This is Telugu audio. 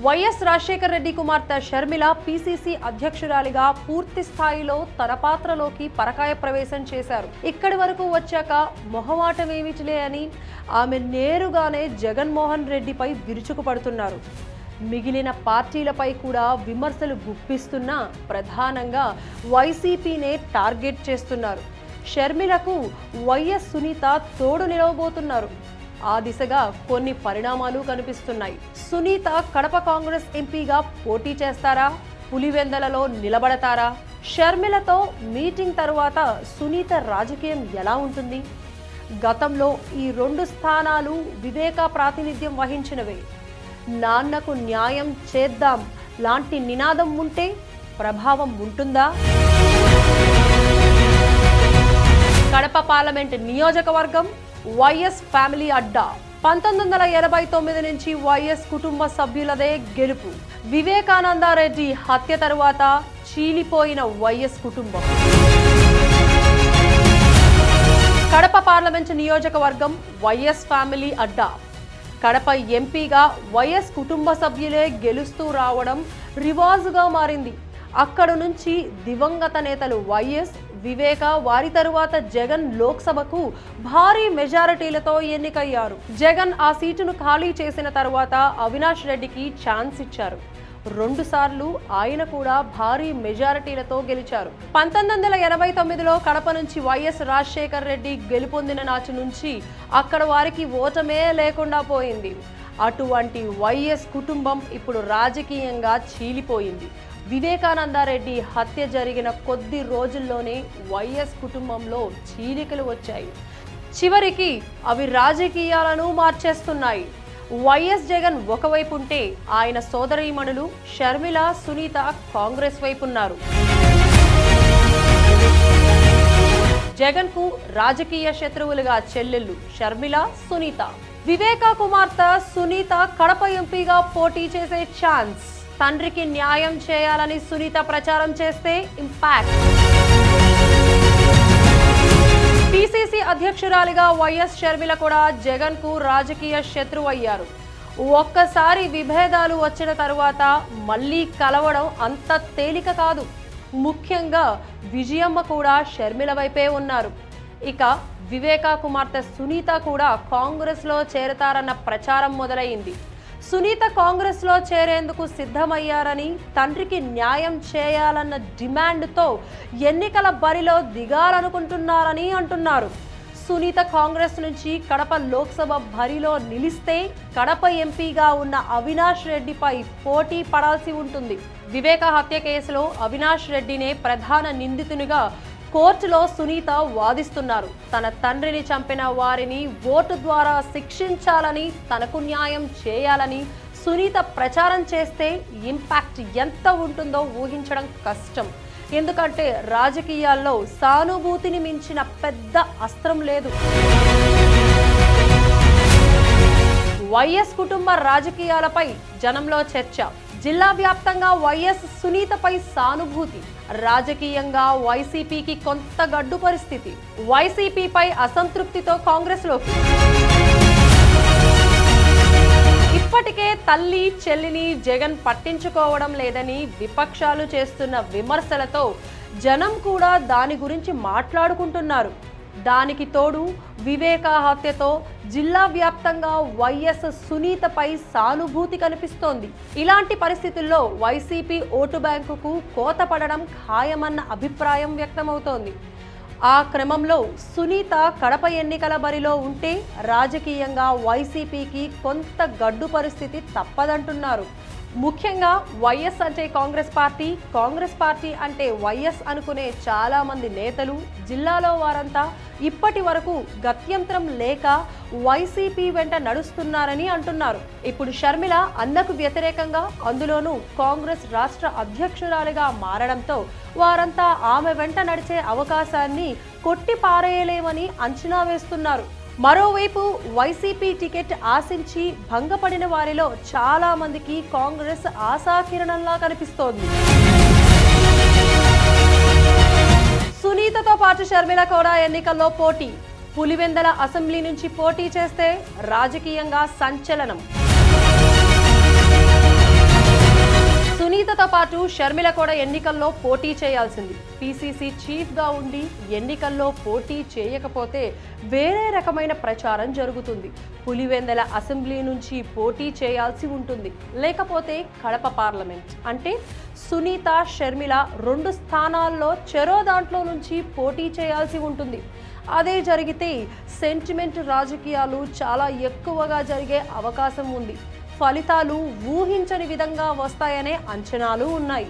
వైఎస్ రాజశేఖర్ రెడ్డి కుమార్తె షర్మిల పీసీసీ అధ్యక్షురాలిగా పూర్తి స్థాయిలో తన పాత్రలోకి పరకాయ ప్రవేశం చేశారు. ఇక్కడి వరకు వచ్చాక మొహమాటమేమిటిలే అని ఆమె నేరుగానే జగన్మోహన్ రెడ్డిపై విరుచుకుపడుతున్నారు. మిగిలిన పార్టీలపై కూడా విమర్శలు గుప్పిస్తున్నా ప్రధానంగా వైసీపీనే టార్గెట్ చేస్తున్నారు. షర్మిలకు వైఎస్ సునీత తోడు నిలవబోతున్నారు. ఆ దిశగా కొన్ని పరిణామాలు కనిపిస్తున్నాయి. సునీత కడప కాంగ్రెస్ ఎంపీగా పోటీ చేస్తారా? పులివెందలలో నిలబడతారా? షర్మిలతో మీటింగ్ తరువాత సునీత రాజకీయం ఎలా ఉంటుంది? గతంలో ఈ 2 స్థానాలు వివేక ప్రాతినిధ్యం వహించినవే. నాన్నకు న్యాయం చేద్దాం లాంటి నినాదం ఉంటే ప్రభావం ఉంటుందా? కడప పార్లమెంట్ నియోజకవర్గం వైఎస్ ఫ్యామిలీ అడ్డా. 1989 నుంచి వైఎస్ కుటుంబ సభ్యులదే గెలుపు. వివేకానందరెడ్డి హత్య తరువాత చీలిపోయిన వైఎస్ కుటుంబం. కడప పార్లమెంట్ నియోజకవర్గం వైఎస్ ఫ్యామిలీ అడ్డా. కడప ఎంపీగా వైఎస్ కుటుంబ సభ్యులే గెలుస్తూ రావడం రివాజుగా మారింది. అక్కడ నుంచి దివంగత నేతలు వైఎస్, వివేక, వారి తరువాత జగన్ లోక్సభకు భారీ మెజారిటీలతో ఎన్నికయ్యారు. జగన్ ఆ సీటును ఖాళీ చేసిన తరువాత అవినాష్ రెడ్డికి ఛాన్స్ ఇచ్చారు. 2 సార్లు ఆయన కూడా భారీ మెజారిటీలతో గెలిచారు. 1989లో కడప నుంచి వైఎస్ రాజశేఖర్ రెడ్డి గెలుపొందిన నాటి నుంచి అక్కడ వారికి ఓటమే లేకుండా పోయింది. అటువంటి వైఎస్ కుటుంబం ఇప్పుడు రాజకీయంగా చీలిపోయింది. వివేకానందరెడ్డి హత్య జరిగిన కొద్ది రోజుల్లోనే వైఎస్ కుటుంబంలో చీలికలు వచ్చాయి. చివరికి అవి రాజకీయాలను మార్చేస్తున్నాయి. వైఎస్ జగన్ ఒకవైపు ఉంటే ఆయన సోదరీమణులు షర్మిల, సునీత కాంగ్రెస్ వైపు ఉన్నారు. జగన్ కు రాజకీయ శత్రువులుగా చెల్లెళ్ళు షర్మిల, సునీత. వివేక కుమార్తె సునీత కడప ఎంపీగా పోటీ చేసే ఛాన్స్. తండ్రికి న్యాయం చేయాలని సునీత ప్రచారం చేస్తే ఇంపాక్ట్. పీసీసీ అధ్యక్షురాలిగా వైఎస్ షర్మిల కూడా జగన్ కు రాజకీయ శత్రువు అయ్యారు. ఒక్కసారి విభేదాలు వచ్చిన తరువాత మళ్ళీ కలవడం అంత తేలిక కాదు. ముఖ్యంగా విజయమ్మ కూడా షర్మిల వైపే ఉన్నారు. ఇక వివేక కుమార్తె సునీత కూడా కాంగ్రెస్ లో చేరతారన్న ప్రచారం మొదలైంది. సునీత కాంగ్రెస్ లో చేరేందుకు సిద్ధమయ్యారని, తండ్రికి న్యాయం చేయాలన్న డిమాండ్తో ఎన్నికల బరిలో దిగాలనుకుంటున్నారని అంటున్నారు. సునీత కాంగ్రెస్ నుంచి కడప లోక్సభ బరిలో నిలిస్తే కడప ఎంపీగా ఉన్న అవినాష్ రెడ్డిపై పోటీ పడాల్సి ఉంటుంది. వివేక హత్య కేసులో అవినాష్ రెడ్డినే ప్రధాన నిందితునిగా కోర్టులో సునీత వాదిస్తున్నారు. తన తండ్రిని చంపిన వారిని ఓటు ద్వారా శిక్షించాలని, తనకు న్యాయం చేయాలని సునీత ప్రచారం చేస్తే ఇంపాక్ట్ ఎంత ఉంటుందో ఊహించడం కష్టం. ఎందుకంటే రాజకీయాల్లో సానుభూతిని మించిన పెద్ద అస్త్రం లేదు. వైఎస్ కుటుంబ రాజకీయాలపై జనంలో చర్చ. జిల్లా వ్యాప్తంగా వైఎస్ సునీతపై సానుభూతి. రాజకీయంగా వైసీపీకి కొంత గడ్డు పరిస్థితి. వైసీపీపై అసంతృప్తితో కాంగ్రెస్ లోకి. ఇప్పటికే తల్లి చెల్లిని జగన్ పట్టించుకోవడం లేదని విపక్షాలు చేస్తున్న విమర్శలతో జనం కూడా దాని గురించి మాట్లాడుకుంటున్నారు. దానికి తోడు వివేక హత్యతో జిల్లా వ్యాప్తంగా వైఎస్ సునీతపై సానుభూతి కనిపిస్తోంది. ఇలాంటి పరిస్థితుల్లో వైసీపీ ఓటు బ్యాంకుకు కోత పడడం ఖాయమన్న అభిప్రాయం వ్యక్తమవుతోంది. ఆ క్రమంలో సునీత కడప ఎన్నికల బరిలో ఉంటే రాజకీయంగా వైసీపీకి కొంత గడ్డు పరిస్థితి తప్పదంటున్నారు. ముఖ్యంగా వైఎస్ అంటే కాంగ్రెస్ పార్టీ, కాంగ్రెస్ పార్టీ అంటే వైఎస్ అనుకునే చాలా మంది నేతలు, జిల్లాలో వారంతా ఇప్పటి వరకు గత్యంతరం లేక వైసీపీ వెంట నడుస్తున్నారని అంటున్నారు. ఇప్పుడు షర్మిల అన్నకు వ్యతిరేకంగా, అందులోనూ కాంగ్రెస్ రాష్ట్ర అధ్యక్షురాలిగా మారడంతో వారంతా ఆమె వెంట నడిచే అవకాశాన్ని కొట్టి పారేయలేమని అంచనా వేస్తున్నారు. మరోవైపు వైసీపీ టికెట్ ఆశించి భంగపడిన వారిలో చాలా మందికి కాంగ్రెస్ ఆశాకిరణంలా కనిపిస్తోంది. సునీతతో పాటు షర్మిల కూడా ఎన్నికల్లో పోటీ. పులివెందల అసెంబ్లీ నుంచి పోటీ చేస్తే రాజకీయంగా సంచలనం. సునీతతో పాటు షర్మిల కూడా ఎన్నికల్లో పోటీ చేయాల్సింది. పీసీసీ చీఫ్గా ఉండి ఎన్నికల్లో పోటీ చేయకపోతే వేరే రకమైన ప్రచారం జరుగుతుంది. పులివెందల అసెంబ్లీ నుంచి పోటీ చేయాల్సి ఉంటుంది. లేకపోతే కడప పార్లమెంట్ అంటే సునీత, షర్మిల 2 స్థానాల్లో చెరో దాంట్లో నుంచి పోటీ చేయాల్సి ఉంటుంది. అదే జరిగితే సెంటిమెంట్ రాజకీయాలు చాలా ఎక్కువగా జరిగే అవకాశం ఉంది. ఫలితాలు ఊహించని విధంగా వస్తాయనే అంచనాలు ఉన్నాయి.